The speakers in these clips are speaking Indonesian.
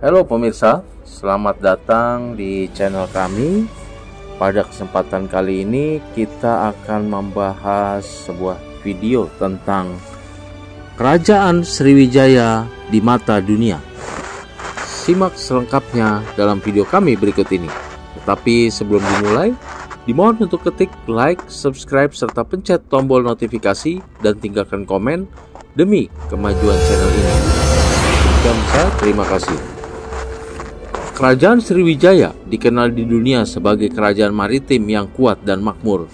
Halo pemirsa, selamat datang di channel kami. Pada kesempatan kali ini kita akan membahas sebuah video tentang Kerajaan Sriwijaya di mata dunia. Simak selengkapnya dalam video kami berikut ini. Tetapi sebelum dimulai, dimohon untuk ketik like, subscribe, serta pencet tombol notifikasi dan tinggalkan komen demi kemajuan channel ini. Terima kasih. Kerajaan Sriwijaya dikenal di dunia sebagai kerajaan maritim yang kuat dan makmur.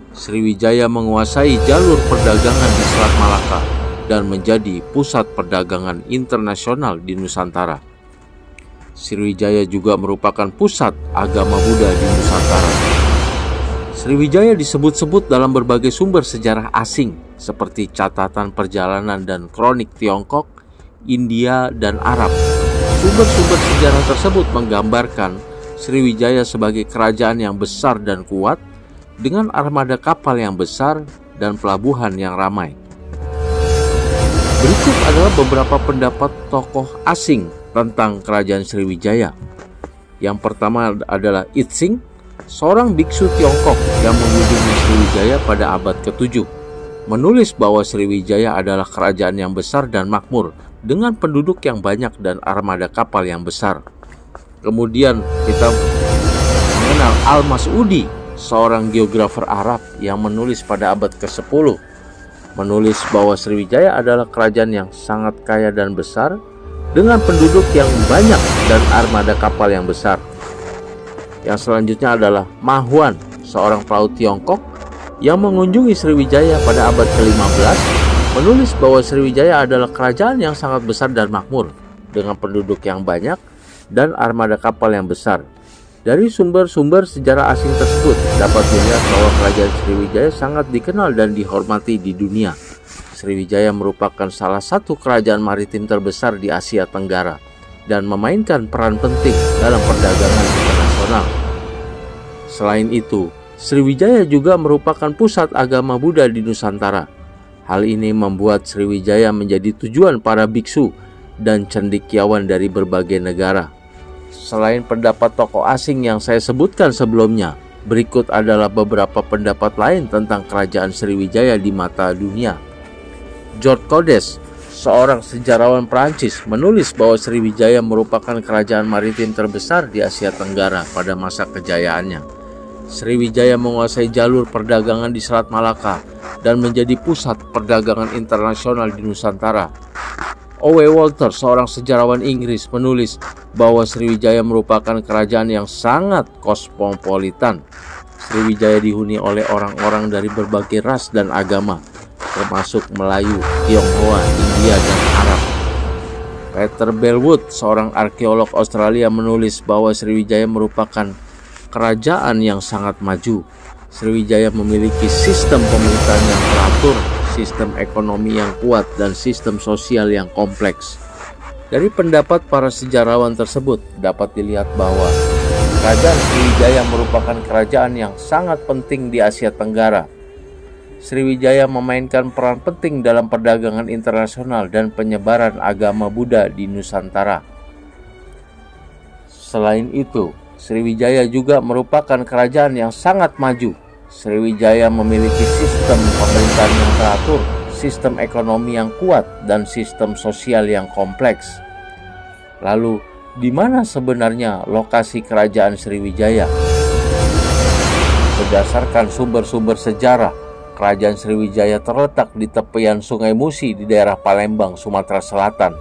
Sriwijaya menguasai jalur perdagangan di Selat Malaka dan menjadi pusat perdagangan internasional di Nusantara. Sriwijaya juga merupakan pusat agama Buddha di Nusantara. Sriwijaya disebut-sebut dalam berbagai sumber sejarah asing seperti catatan perjalanan dan kronik Tiongkok, India, dan Arab. Sumber-sumber sejarah tersebut menggambarkan Sriwijaya sebagai kerajaan yang besar dan kuat dengan armada kapal yang besar dan pelabuhan yang ramai. Berikut adalah beberapa pendapat tokoh asing tentang kerajaan Sriwijaya. Yang pertama adalah Itsing, seorang biksu Tiongkok yang mengunjungi Sriwijaya pada abad ke-7, menulis bahwa Sriwijaya adalah kerajaan yang besar dan makmur dengan penduduk yang banyak dan armada kapal yang besar. Kemudian kita mengenal Al-Mas'udi, seorang geografer Arab yang menulis pada abad ke-10, menulis bahwa Sriwijaya adalah kerajaan yang sangat kaya dan besar dengan penduduk yang banyak dan armada kapal yang besar. Yang selanjutnya adalah Ma Huan, seorang pelaut Tiongkok yang mengunjungi Sriwijaya pada abad ke-15, menulis bahwa Sriwijaya adalah kerajaan yang sangat besar dan makmur dengan penduduk yang banyak dan armada kapal yang besar. Dari sumber-sumber sejarah asing tersebut dapat dilihat bahwa kerajaan Sriwijaya sangat dikenal dan dihormati di dunia. Sriwijaya merupakan salah satu kerajaan maritim terbesar di Asia Tenggara dan memainkan peran penting dalam perdagangan internasional. Selain itu, Sriwijaya juga merupakan pusat agama Buddha di Nusantara. Hal ini membuat Sriwijaya menjadi tujuan para biksu dan cendekiawan dari berbagai negara. Selain pendapat tokoh asing yang saya sebutkan sebelumnya, berikut adalah beberapa pendapat lain tentang kerajaan Sriwijaya di mata dunia. George Codes, seorang sejarawan Prancis, menulis bahwa Sriwijaya merupakan kerajaan maritim terbesar di Asia Tenggara pada masa kejayaannya. Sriwijaya menguasai jalur perdagangan di Selat Malaka dan menjadi pusat perdagangan internasional di Nusantara. Owe Walter, seorang sejarawan Inggris, menulis bahwa Sriwijaya merupakan kerajaan yang sangat kosmopolitan. Sriwijaya dihuni oleh orang-orang dari berbagai ras dan agama, termasuk Melayu, Tionghoa, India, dan Arab. Peter Bellwood, seorang arkeolog Australia, menulis bahwa Sriwijaya merupakan kerajaan yang sangat maju. Sriwijaya memiliki sistem pemerintahan yang teratur, sistem ekonomi yang kuat, dan sistem sosial yang kompleks. Dari pendapat para sejarawan tersebut dapat dilihat bahwa kerajaan Sriwijaya merupakan kerajaan yang sangat penting di Asia Tenggara. Sriwijaya memainkan peran penting dalam perdagangan internasional dan penyebaran agama Buddha di Nusantara. Selain itu, Sriwijaya juga merupakan kerajaan yang sangat maju. Sriwijaya memiliki sistem pemerintahan yang teratur, sistem ekonomi yang kuat, dan sistem sosial yang kompleks. Lalu, di mana sebenarnya lokasi kerajaan Sriwijaya? Berdasarkan sumber-sumber sejarah, kerajaan Sriwijaya terletak di tepian Sungai Musi di daerah Palembang, Sumatera Selatan.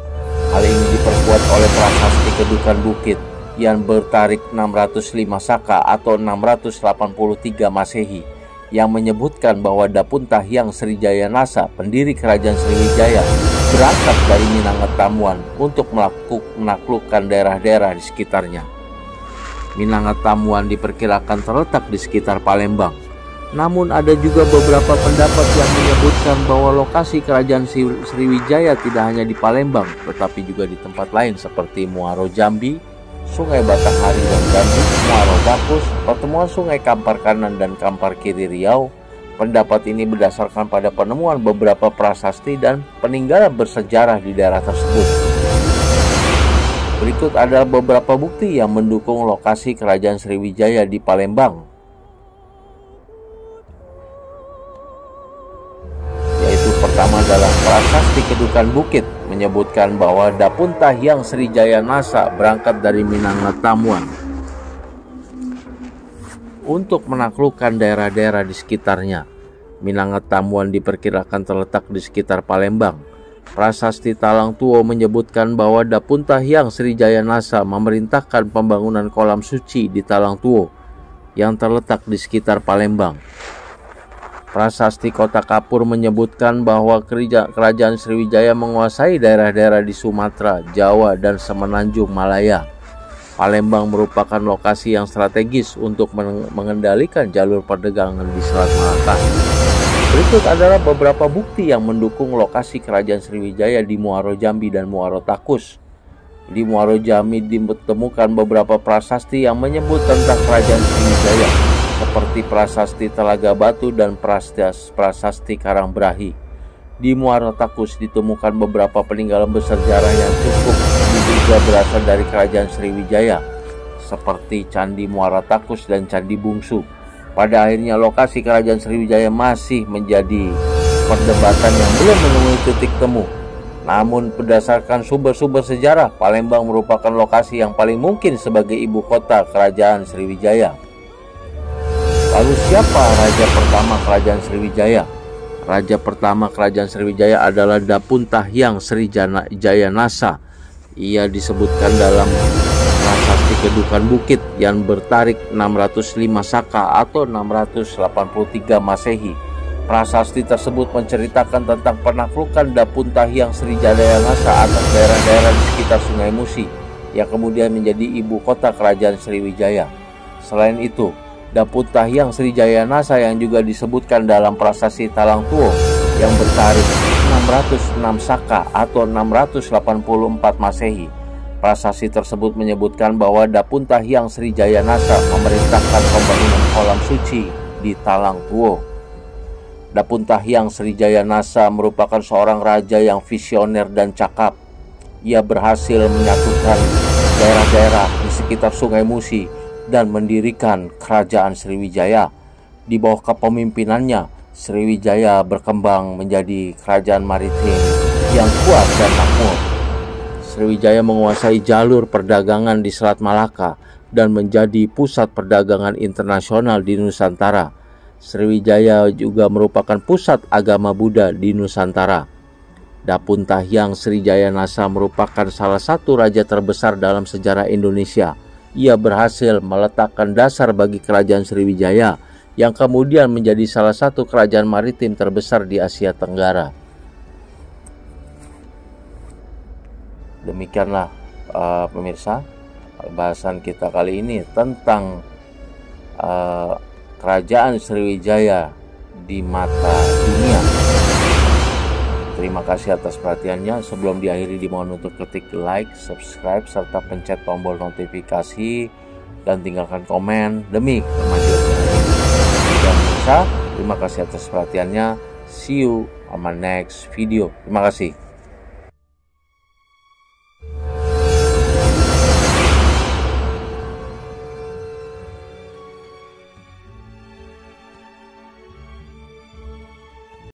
Hal ini diperkuat oleh prasasti Kedukan Bukit yang bertarik 605 Saka atau 683 Masehi yang menyebutkan bahwa Dapunta Hyang Srijaya Nasa, pendiri kerajaan Sriwijaya, berangkat dari Minangkabau untuk menaklukkan daerah-daerah di sekitarnya. Minangkabau diperkirakan terletak di sekitar Palembang. Namun ada juga beberapa pendapat yang menyebutkan bahwa lokasi kerajaan Sriwijaya tidak hanya di Palembang, tetapi juga di tempat lain seperti Muaro Jambi, Sungai Batanghari dan Jambi, Muaro Gapus, pertemuan Sungai Kampar Kanan dan Kampar Kiri Riau. Pendapat ini berdasarkan pada penemuan beberapa prasasti dan peninggalan bersejarah di daerah tersebut. Berikut adalah beberapa bukti yang mendukung lokasi kerajaan Sriwijaya di Palembang. Yaitu pertama adalah Prasasti Kedukan Bukit menyebutkan bahwa Dapunta Hyang Srijaya Nasa berangkat dari Minangkabau untuk menaklukkan daerah-daerah di sekitarnya. Minangkabau diperkirakan terletak di sekitar Palembang. Prasasti Talang Tuo menyebutkan bahwa Dapunta Hyang Srijaya Nasa memerintahkan pembangunan kolam suci di Talang Tuo yang terletak di sekitar Palembang. Prasasti Kota Kapur menyebutkan bahwa kerajaan Sriwijaya menguasai daerah-daerah di Sumatera, Jawa, dan Semenanjung Malaya. Palembang merupakan lokasi yang strategis untuk mengendalikan jalur perdagangan di Selat Malaka. Berikut adalah beberapa bukti yang mendukung lokasi kerajaan Sriwijaya di Muaro Jambi dan Muaro Takus. Di Muaro Jambi ditemukan beberapa prasasti yang menyebut tentang kerajaan Sriwijaya, seperti Prasasti Telaga Batu dan Prasasti Karangbrahi. Di Muaro Takus ditemukan beberapa peninggalan bersejarah yang cukup diduga berasal dari kerajaan Sriwijaya, seperti Candi Muara Takus dan Candi Bungsu. Pada akhirnya lokasi kerajaan Sriwijaya masih menjadi perdebatan yang belum menemui titik temu. Namun berdasarkan sumber-sumber sejarah, Palembang merupakan lokasi yang paling mungkin sebagai ibu kota kerajaan Sriwijaya. Lalu siapa raja pertama kerajaan Sriwijaya? Raja pertama kerajaan Sriwijaya adalah Dapunta Hyang Srijaya Nasa. Ia disebutkan dalam Prasasti Kedukan Bukit yang bertarik 605 Saka atau 683 Masehi. Prasasti tersebut menceritakan tentang penaklukan Dapunta Hyang Srijaya Nasa atas daerah-daerah di sekitar Sungai Musi yang kemudian menjadi ibu kota kerajaan Sriwijaya. Selain itu, Dapunta Hyang Srijaya Nasa yang juga disebutkan dalam Prasasti Talang Tuo yang bertarik 606 Saka atau 684 Masehi. Prasasti tersebut menyebutkan bahwa Dapunta Hyang Srijaya Nasa memerintahkan pembangunan kolam suci di Talang Tuo. Dapunta Hyang Srijaya Nasa merupakan seorang raja yang visioner dan cakap. Ia berhasil menyatukan daerah-daerah di sekitar Sungai Musi dan mendirikan kerajaan Sriwijaya. Di bawah kepemimpinannya, Sriwijaya berkembang menjadi kerajaan maritim yang kuat dan makmur. Sriwijaya menguasai jalur perdagangan di Selat Malaka dan menjadi pusat perdagangan internasional di Nusantara. Sriwijaya juga merupakan pusat agama Buddha di Nusantara. Dapunta Hyang Srijaya Nasa merupakan salah satu raja terbesar dalam sejarah Indonesia. Ia berhasil meletakkan dasar bagi kerajaan Sriwijaya yang kemudian menjadi salah satu kerajaan maritim terbesar di Asia Tenggara. Demikianlah pemirsa, bahasan kita kali ini tentang kerajaan Sriwijaya di mata dunia. Terima kasih atas perhatiannya. Sebelum diakhiri dimohon untuk klik like, subscribe, serta pencet tombol notifikasi dan tinggalkan komen demi kemajuan pemirsa. Terima kasih atas perhatiannya. See you on my next video. Terima kasih.